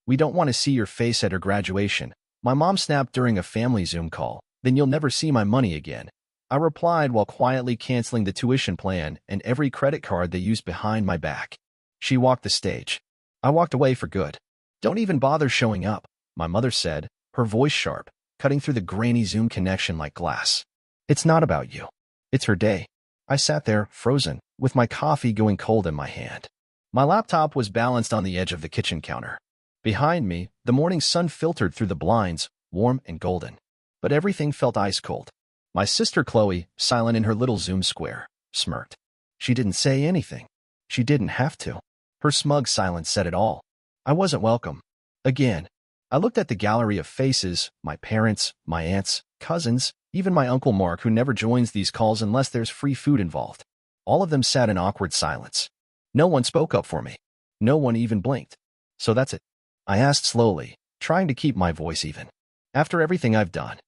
We don't want to see your face at her graduation. My mom snapped during a family Zoom call. Then you'll never see my money again. I replied while quietly canceling the tuition plan and every credit card they used behind my back. She walked the stage. I walked away for good. Don't even bother showing up, my mother said, her voice sharp, cutting through the grainy Zoom connection like glass. It's not about you. It's her day. I sat there, frozen, with my coffee going cold in my hand. My laptop was balanced on the edge of the kitchen counter. Behind me, the morning sun filtered through the blinds, warm and golden. But everything felt ice-cold. My sister Chloe, silent in her little Zoom square, smirked. She didn't say anything. She didn't have to. Her smug silence said it all. I wasn't welcome. Again. I looked at the gallery of faces, my parents, my aunts, cousins, even my Uncle Mark, who never joins these calls unless there's free food involved. All of them sat in awkward silence. No one spoke up for me. No one even blinked. So that's it. I asked slowly, trying to keep my voice even. After everything I've done.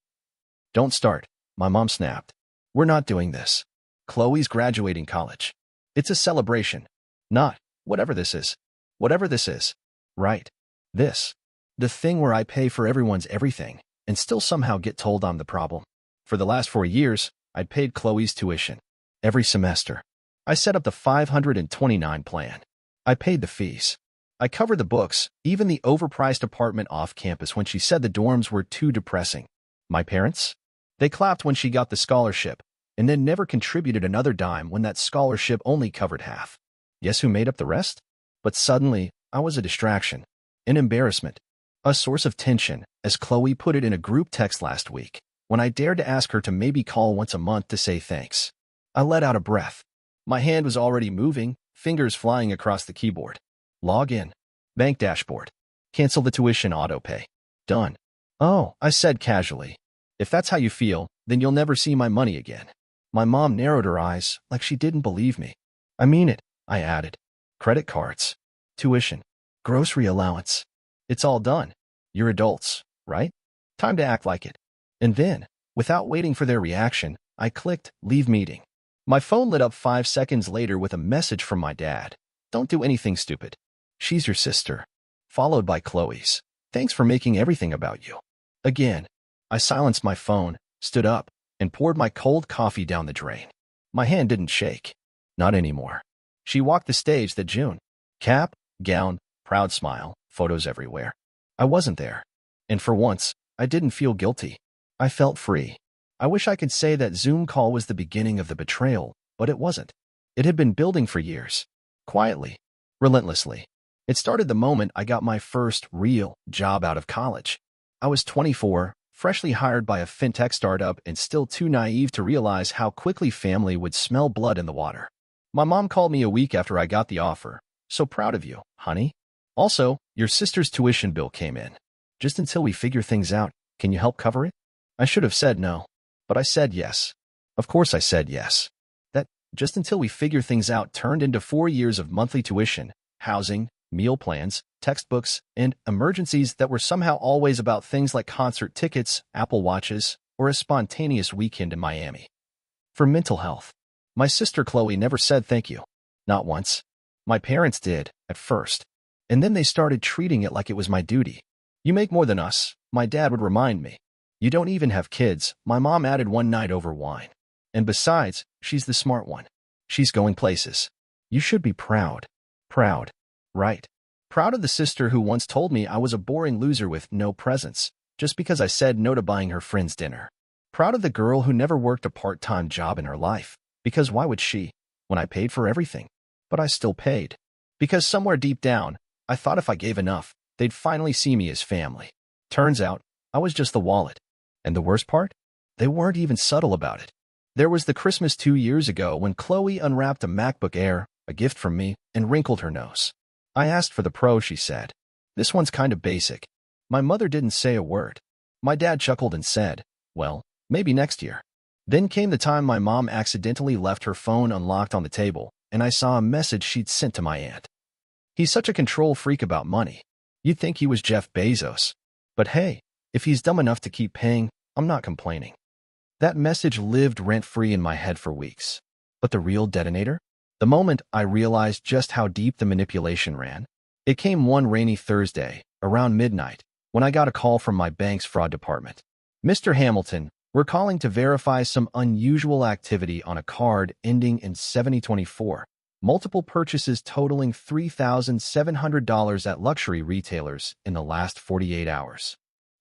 Don't start, my mom snapped. We're not doing this. Chloe's graduating college. It's a celebration. Not, whatever this is. Whatever this is. Right. This. The thing where I pay for everyone's everything, and still somehow get told I'm the problem. For the last 4 years, I'd paid Chloe's tuition. Every semester. I set up the 529 plan. I paid the fees. I covered the books, even the overpriced apartment off campus when she said the dorms were too depressing. My parents? They clapped when she got the scholarship, and then never contributed another dime when that scholarship only covered half. Guess who made up the rest? But suddenly, I was a distraction, an embarrassment, a source of tension, as Chloe put it in a group text last week, when I dared to ask her to maybe call once a month to say thanks. I let out a breath. My hand was already moving, fingers flying across the keyboard. Log in. Bank dashboard. Cancel the tuition autopay. Done. Oh, I said casually. If that's how you feel, then you'll never see my money again. My mom narrowed her eyes, like she didn't believe me. I mean it, I added. Credit cards. Tuition. Grocery allowance. It's all done. You're adults, right? Time to act like it. And then, without waiting for their reaction, I clicked Leave Meeting. My phone lit up 5 seconds later with a message from my dad. Don't do anything stupid. She's your sister. Followed by Chloe's. Thanks for making everything about you. Again, I silenced my phone, stood up, and poured my cold coffee down the drain. My hand didn't shake. Not anymore. She walked the stage that June. Cap, gown, proud smile, photos everywhere. I wasn't there. And for once, I didn't feel guilty. I felt free. I wish I could say that Zoom call was the beginning of the betrayal, but it wasn't. It had been building for years. Quietly. Relentlessly. It started the moment I got my first real job out of college. I was 24, freshly hired by a fintech startup and still too naive to realize how quickly family would smell blood in the water. My mom called me a week after I got the offer. So proud of you, honey. Also, your sister's tuition bill came in. Just until we figure things out, can you help cover it? I should have said no. But I said yes. Of course I said yes. That, just until we figure things out, turned into 4 years of monthly tuition, housing, meal plans, textbooks, and emergencies that were somehow always about things like concert tickets, Apple Watches, or a spontaneous weekend in Miami. For mental health. My sister Chloe never said thank you. Not once. My parents did, at first. And then they started treating it like it was my duty. You make more than us, my dad would remind me. You don't even have kids, my mom added one night over wine. And besides, she's the smart one. She's going places. You should be proud. Proud. Right. Proud of the sister who once told me I was a boring loser with no presents, just because I said no to buying her friend's dinner. Proud of the girl who never worked a part-time job in her life, because why would she, when I paid for everything? But I still paid. Because somewhere deep down, I thought if I gave enough, they'd finally see me as family. Turns out, I was just the wallet. And the worst part? They weren't even subtle about it. There was the Christmas 2 years ago when Chloe unwrapped a MacBook Air, a gift from me, and wrinkled her nose. I asked for the Pro, she said. This one's kind of basic. My mother didn't say a word. My dad chuckled and said, well, maybe next year. Then came the time my mom accidentally left her phone unlocked on the table, and I saw a message she'd sent to my aunt. He's such a control freak about money. You'd think he was Jeff Bezos. But hey, if he's dumb enough to keep paying, I'm not complaining. That message lived rent-free in my head for weeks. But the real detonator? The moment I realized just how deep the manipulation ran. It came one rainy Thursday, around midnight, when I got a call from my bank's fraud department. "Mr. Hamilton, we're calling to verify some unusual activity on a card ending in 7024. Multiple purchases totaling $3,700 at luxury retailers in the last 48 hours.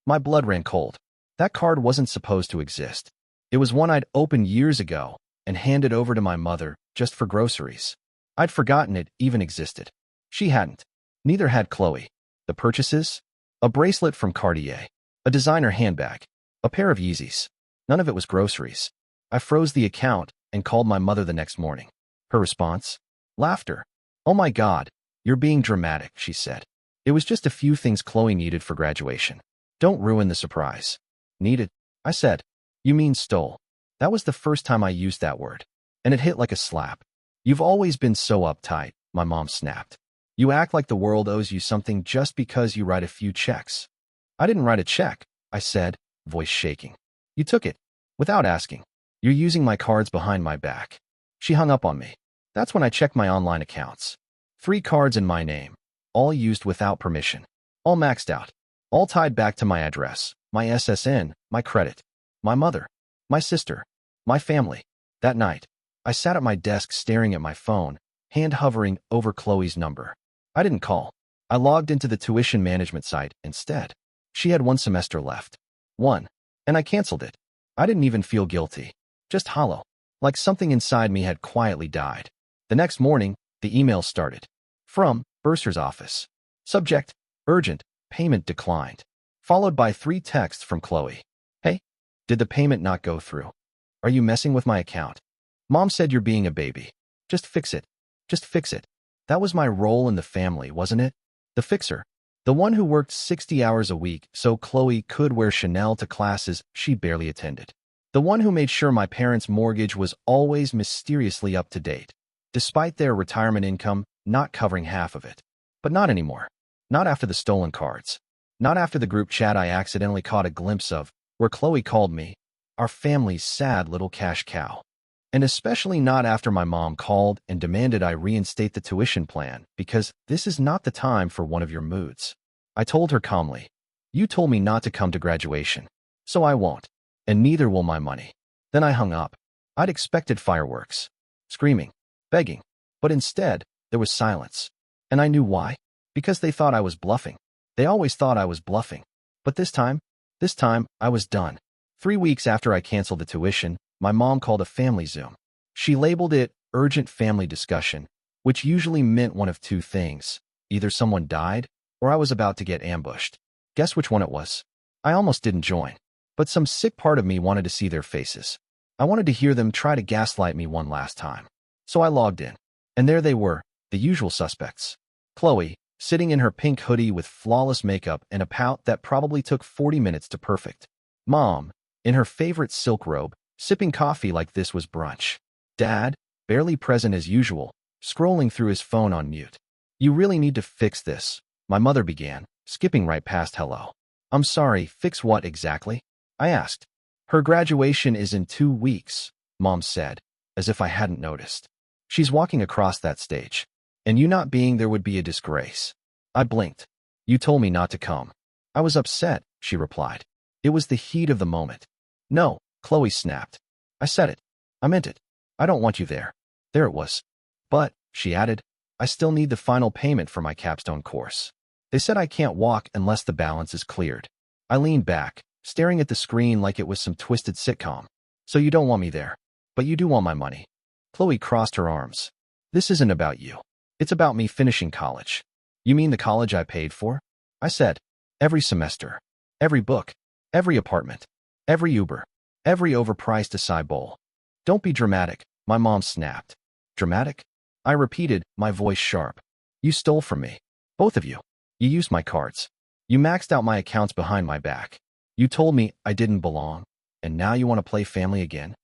My blood ran cold. That card wasn't supposed to exist. It was one I'd opened years ago and handed over to my mother just for groceries. I'd forgotten it even existed. She hadn't. Neither had Chloe. The purchases? A bracelet from Cartier. A designer handbag. A pair of Yeezys. None of it was groceries. I froze the account and called my mother the next morning. Her response? Laughter. "Oh my God, you're being dramatic," she said. "It was just a few things Chloe needed for graduation. Don't ruin the surprise." "Needed?" I said. "You mean stole." That was the first time I used that word, and it hit like a slap. "You've always been so uptight," my mom snapped. "You act like the world owes you something just because you write a few checks." "I didn't write a check," I said, voice shaking. "You took it, without asking. You're using my cards behind my back." She hung up on me. That's when I checked my online accounts. 3 cards in my name, all used without permission, all maxed out, all tied back to my address, my SSN, my credit, my mother, my sister, my family. That night, I sat at my desk staring at my phone, hand hovering over Chloe's number. I didn't call. I logged into the tuition management site instead. She had 1 semester left. 1. And I canceled it. I didn't even feel guilty. Just hollow. Like something inside me had quietly died. The next morning, the email started. From Bursar's office. Subject: urgent, payment declined. Followed by 3 texts from Chloe. "Hey, did the payment not go through? Are you messing with my account? Mom said you're being a baby. Just fix it. Just fix it." That was my role in the family, wasn't it? The fixer. The one who worked 60 hours a week so Chloe could wear Chanel to classes she barely attended. The one who made sure my parents' mortgage was always mysteriously up to date, despite their retirement income not covering half of it. But not anymore. Not after the stolen cards. Not after the group chat I accidentally caught a glimpse of, where Chloe called me our family's sad little cash cow. And especially not after my mom called and demanded I reinstate the tuition plan, because this is not the time for one of your moods. I told her calmly, "You told me not to come to graduation, so I won't, and neither will my money." Then I hung up. I'd expected fireworks, screaming, begging, but instead, there was silence. And I knew why. Because they thought I was bluffing. They always thought I was bluffing. But this time, I was done. 3 weeks after I canceled the tuition, my mom called a family Zoom. She labeled it urgent family discussion, which usually meant one of 2 things. Either someone died, or I was about to get ambushed. Guess which one it was? I almost didn't join. But some sick part of me wanted to see their faces. I wanted to hear them try to gaslight me one last time. So I logged in. And there they were, the usual suspects. Chloe, sitting in her pink hoodie with flawless makeup and a pout that probably took 40 minutes to perfect. Mom, in her favorite silk robe, sipping coffee like this was brunch. Dad, barely present as usual, scrolling through his phone on mute. "You really need to fix this," my mother began, skipping right past hello. "I'm sorry, fix what exactly?" I asked. "Her graduation is in 2 weeks, Mom said, as if I hadn't noticed. She's walking across that stage. And you not being there would be a disgrace." I blinked. "You told me not to come." "I was upset," she replied. "It was the heat of the moment." "No," Chloe snapped. "I said it. I meant it. I don't want you there." There it was. "But," she added, "I still need the final payment for my capstone course. They said I can't walk unless the balance is cleared." I leaned back, staring at the screen like it was some twisted sitcom. "So you don't want me there, but you do want my money." Chloe crossed her arms. "This isn't about you. It's about me finishing college." "You mean the college I paid for?" I said. "Every semester. Every book. Every apartment. Every Uber. Every overpriced acai bowl." "Don't be dramatic," my mom snapped. "Dramatic?" I repeated, my voice sharp. "You stole from me. Both of you. You used my cards. You maxed out my accounts behind my back. You told me I didn't belong, and now you want to play family again?"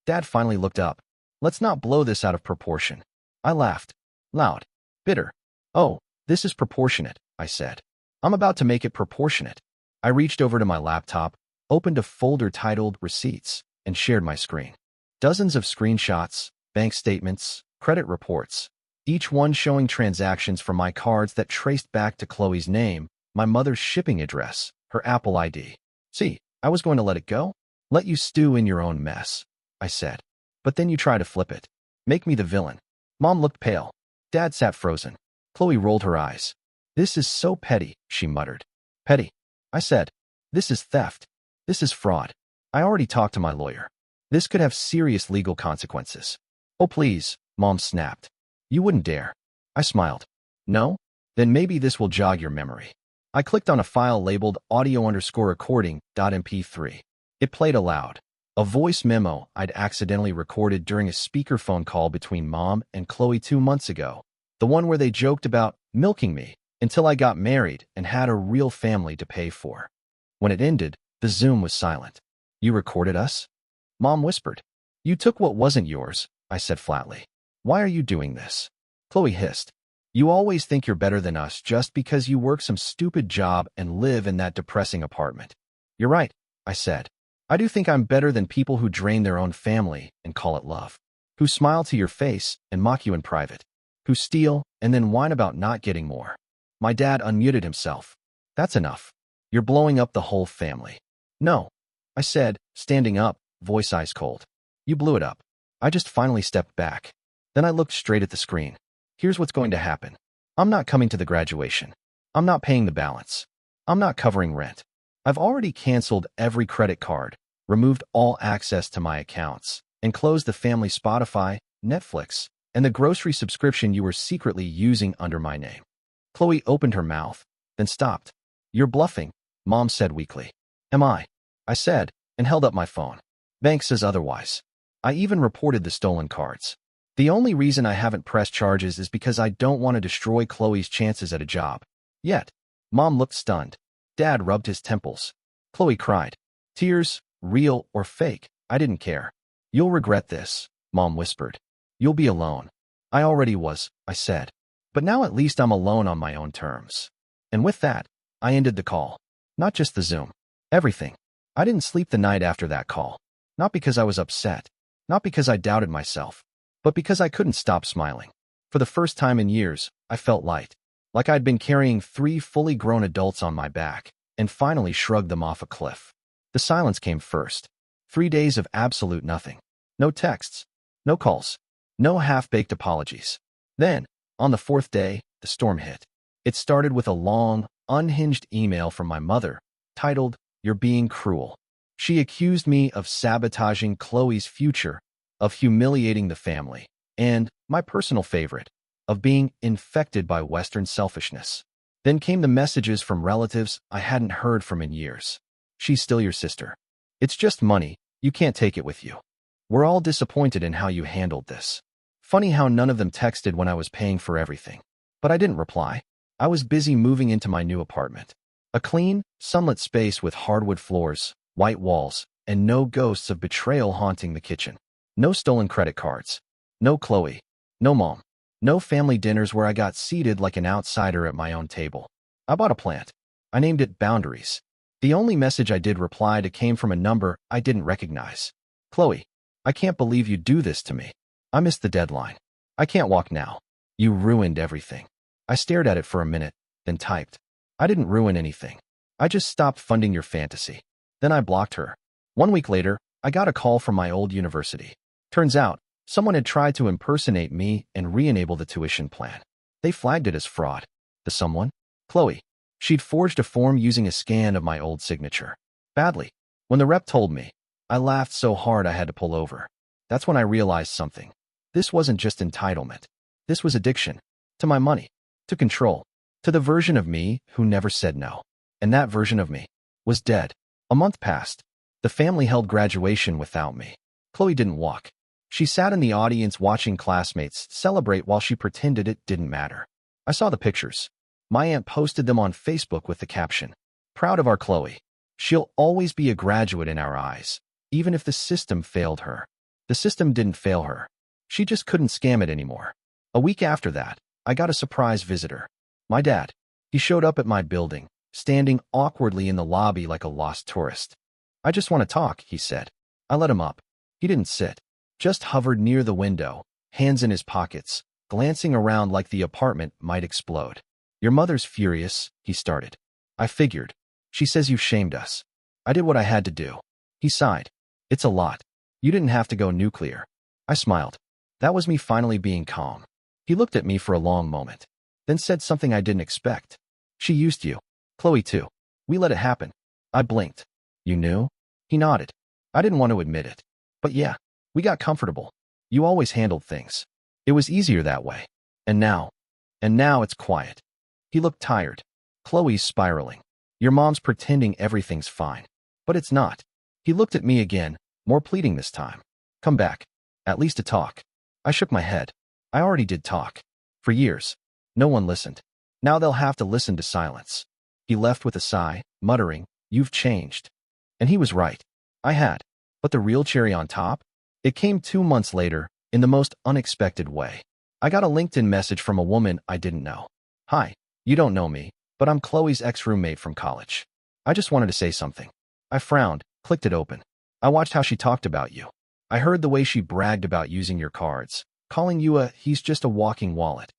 Dad finally looked up. "Let's not blow this out of proportion." I laughed. Loud. Bitter. "Oh, this is proportionate," I said. "I'm about to make it proportionate." I reached over to my laptop, opened a folder titled Receipts, and shared my screen. Dozens of screenshots, bank statements, credit reports, each one showing transactions from my cards that traced back to Chloe's name, my mother's shipping address, her Apple ID. See, I was going to let it go. Let you stew in your own mess, I said. But then you try to flip it. Make me the villain. Mom looked pale. Dad sat frozen. Chloe rolled her eyes. This is so petty, she muttered. Petty? I said. This is theft. This is fraud. I already talked to my lawyer. This could have serious legal consequences. Oh, please, Mom snapped. You wouldn't dare. I smiled. No? Then maybe this will jog your memory. I clicked on a file labeled audio_recording.mp3. It played aloud. A voice memo I'd accidentally recorded during a speakerphone call between Mom and Chloe 2 months ago. The one where they joked about milking me until I got married and had a real family to pay for. When it ended, the Zoom was silent. You recorded us? Mom whispered. You took what wasn't yours, I said flatly. Why are you doing this? Chloe hissed. You always think you're better than us just because you work some stupid job and live in that depressing apartment. You're right, I said. I do think I'm better than people who drain their own family and call it love, who smile to your face and mock you in private, who steal and then whine about not getting more. My dad unmuted himself. That's enough. You're blowing up the whole family. No, I said, standing up, voice ice cold. You blew it up. I just finally stepped back. Then I looked straight at the screen. Here's what's going to happen. I'm not coming to the graduation. I'm not paying the balance. I'm not covering rent. I've already canceled every credit card, removed all access to my accounts, and closed the family Spotify, Netflix, and the grocery subscription you were secretly using under my name. Chloe opened her mouth, then stopped. You're bluffing, Mom said weakly. Am I? I said, and held up my phone. Bank says otherwise. I even reported the stolen cards. The only reason I haven't pressed charges is because I don't want to destroy Chloe's chances at a job. Yet. Mom looked stunned. Dad rubbed his temples. Chloe cried. Tears, real or fake, I didn't care. You'll regret this, Mom whispered. You'll be alone. I already was, I said. But now at least I'm alone on my own terms. And with that, I ended the call. Not just the Zoom. Everything. I didn't sleep the night after that call. Not because I was upset. Not because I doubted myself. But because I couldn't stop smiling. For the first time in years, I felt light. Like I'd been carrying 3 fully grown adults on my back, and finally shrugged them off a cliff. The silence came first. 3 days of absolute nothing. No texts. No calls. No half-baked apologies. Then, on the 4th day, the storm hit. It started with a long, unhinged email from my mother, titled, You're Being Cruel. She accused me of sabotaging Chloe's future, of humiliating the family, and, my personal favorite, of being infected by Western selfishness. Then came the messages from relatives I hadn't heard from in years. She's still your sister. It's just money, you can't take it with you. We're all disappointed in how you handled this. Funny how none of them texted when I was paying for everything. But I didn't reply. I was busy moving into my new apartment. A clean, sunlit space with hardwood floors, white walls, and no ghosts of betrayal haunting the kitchen. No stolen credit cards. No Chloe. No Mom. No family dinners where I got seated like an outsider at my own table. I bought a plant. I named it Boundaries. The only message I did reply to came from a number I didn't recognize. Chloe, I can't believe you do this to me. I missed the deadline. I can't walk now. You ruined everything. I stared at it for a minute, then typed. I didn't ruin anything. I just stopped funding your fantasy. Then I blocked her. 1 week later, I got a call from my old university. Turns out, someone had tried to impersonate me and re-enable the tuition plan. They flagged it as fraud. The someone? Chloe. She'd forged a form using a scan of my old signature. Badly. When the rep told me, I laughed so hard I had to pull over. That's when I realized something. This wasn't just entitlement. This was addiction. To my money. To control. To the version of me who never said no. And that version of me was dead. A month passed. The family held graduation without me. Chloe didn't walk. She sat in the audience watching classmates celebrate while she pretended it didn't matter. I saw the pictures. My aunt posted them on Facebook with the caption, Proud of our Chloe. She'll always be a graduate in our eyes, even if the system failed her. The system didn't fail her. She just couldn't scam it anymore. A week after that, I got a surprise visitor. My dad. He showed up at my building, standing awkwardly in the lobby like a lost tourist. I just want to talk, he said. I let him up. He didn't sit. Just hovered near the window, hands in his pockets, glancing around like the apartment might explode. Your mother's furious, he started. I figured. She says you've shamed us. I did what I had to do. He sighed. It's a lot. You didn't have to go nuclear. I smiled. That was me finally being calm. He looked at me for a long moment, then said something I didn't expect. She used you. Chloe too. We let it happen. I blinked. You knew? He nodded. I didn't want to admit it. But yeah, we got comfortable. You always handled things. It was easier that way. And now it's quiet. He looked tired. Chloe's spiraling. Your mom's pretending everything's fine. But it's not. He looked at me again, more pleading this time. Come back. At least to talk. I shook my head. I already did talk. For years. No one listened. Now they'll have to listen to silence. He left with a sigh, muttering, You've changed. And he was right. I had. But the real cherry on top? It came 2 months later, in the most unexpected way. I got a LinkedIn message from a woman I didn't know. Hi, you don't know me, but I'm Chloe's ex-roommate from college. I just wanted to say something. I frowned, clicked it open. I watched how she talked about you. I heard the way she bragged about using your cards, calling you he's just a walking wallet.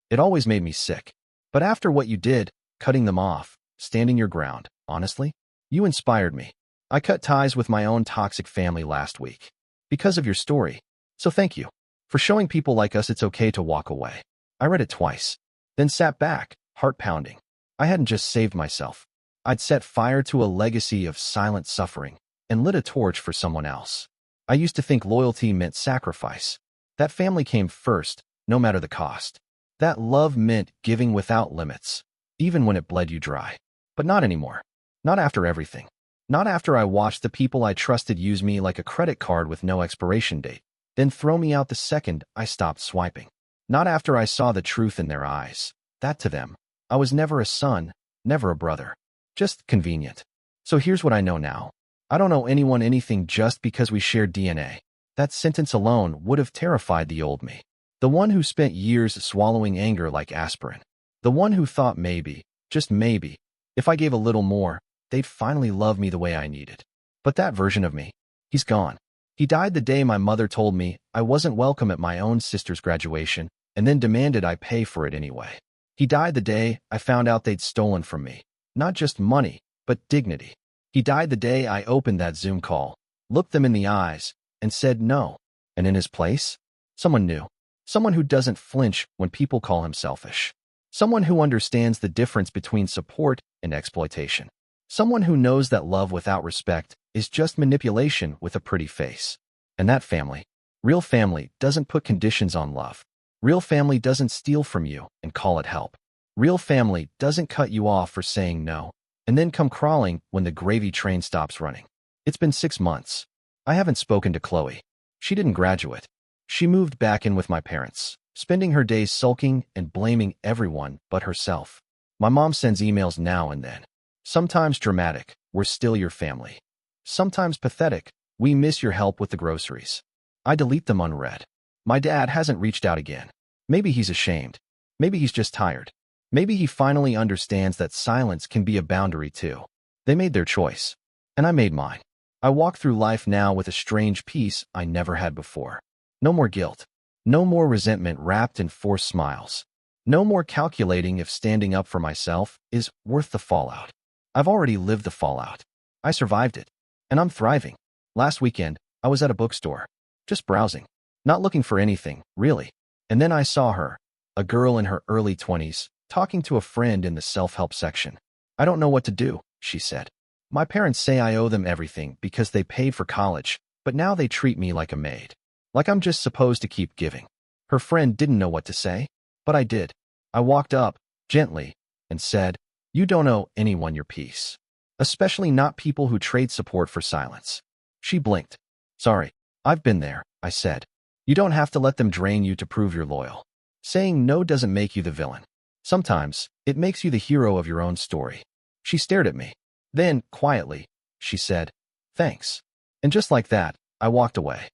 It always made me sick. But after what you did, cutting them off, standing your ground, honestly, you inspired me. I cut ties with my own toxic family last week. Because of your story. So thank you. For showing people like us it's okay to walk away. I read it twice. Then sat back, heart pounding. I hadn't just saved myself. I'd set fire to a legacy of silent suffering and lit a torch for someone else. I used to think loyalty meant sacrifice. That family came first, no matter the cost. That love meant giving without limits, even when it bled you dry. But not anymore. Not after everything. Not after I watched the people I trusted use me like a credit card with no expiration date, then throw me out the second I stopped swiping. Not after I saw the truth in their eyes. That to them, I was never a son, never a brother. Just convenient. So here's what I know now. I don't owe anyone anything just because we shared DNA. That sentence alone would have terrified the old me. The one who spent years swallowing anger like aspirin. The one who thought maybe, just maybe, if I gave a little more, they'd finally love me the way I needed. But that version of me, he's gone. He died the day my mother told me I wasn't welcome at my own sister's graduation and then demanded I pay for it anyway. He died the day I found out they'd stolen from me. Not just money, but dignity. He died the day I opened that Zoom call, looked them in the eyes, and said no. And in his place, someone new. Someone who doesn't flinch when people call him selfish. Someone who understands the difference between support and exploitation. Someone who knows that love without respect is just manipulation with a pretty face. And that family, real family, doesn't put conditions on love. Real family doesn't steal from you and call it help. Real family doesn't cut you off for saying no and then come crawling when the gravy train stops running. It's been 6 months. I haven't spoken to Chloe. She didn't graduate. She moved back in with my parents, spending her days sulking and blaming everyone but herself. My mom sends emails now and then. Sometimes dramatic, we're still your family. Sometimes pathetic, we miss your help with the groceries. I delete them unread. My dad hasn't reached out again. Maybe he's ashamed. Maybe he's just tired. Maybe he finally understands that silence can be a boundary too. They made their choice. And I made mine. I walk through life now with a strange peace I never had before. No more guilt. No more resentment wrapped in forced smiles. No more calculating if standing up for myself is worth the fallout. I've already lived the fallout. I survived it. And I'm thriving. Last weekend, I was at a bookstore. Just browsing. Not looking for anything, really. And then I saw her, a girl in her early 20s, talking to a friend in the self-help section. I don't know what to do, she said. My parents say I owe them everything because they paid for college, but now they treat me like a maid. Like I'm just supposed to keep giving. Her friend didn't know what to say, but I did. I walked up, gently, and said, You don't owe anyone your peace. Especially not people who trade support for silence. She blinked. Sorry, I've been there, I said. You don't have to let them drain you to prove you're loyal. Saying no doesn't make you the villain. Sometimes, it makes you the hero of your own story. She stared at me. Then, quietly, she said, Thanks. And just like that, I walked away.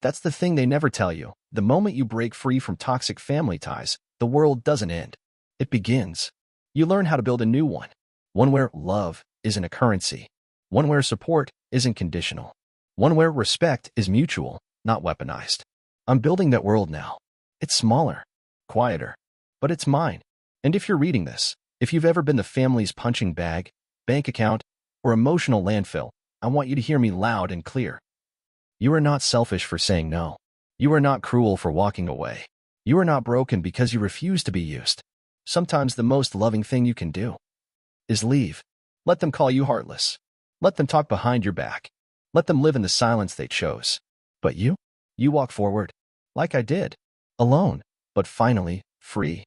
That's the thing they never tell you. The moment you break free from toxic family ties, the world doesn't end. It begins. You learn how to build a new one. One where love isn't a currency. One where support isn't conditional. One where respect is mutual, not weaponized. I'm building that world now. It's smaller, quieter, but it's mine. And if you're reading this, if you've ever been the family's punching bag, bank account, or emotional landfill, I want you to hear me loud and clear. You are not selfish for saying no. You are not cruel for walking away. You are not broken because you refuse to be used. Sometimes the most loving thing you can do is leave. Let them call you heartless. Let them talk behind your back. Let them live in the silence they chose. But you walk forward, like I did, alone, but finally, free.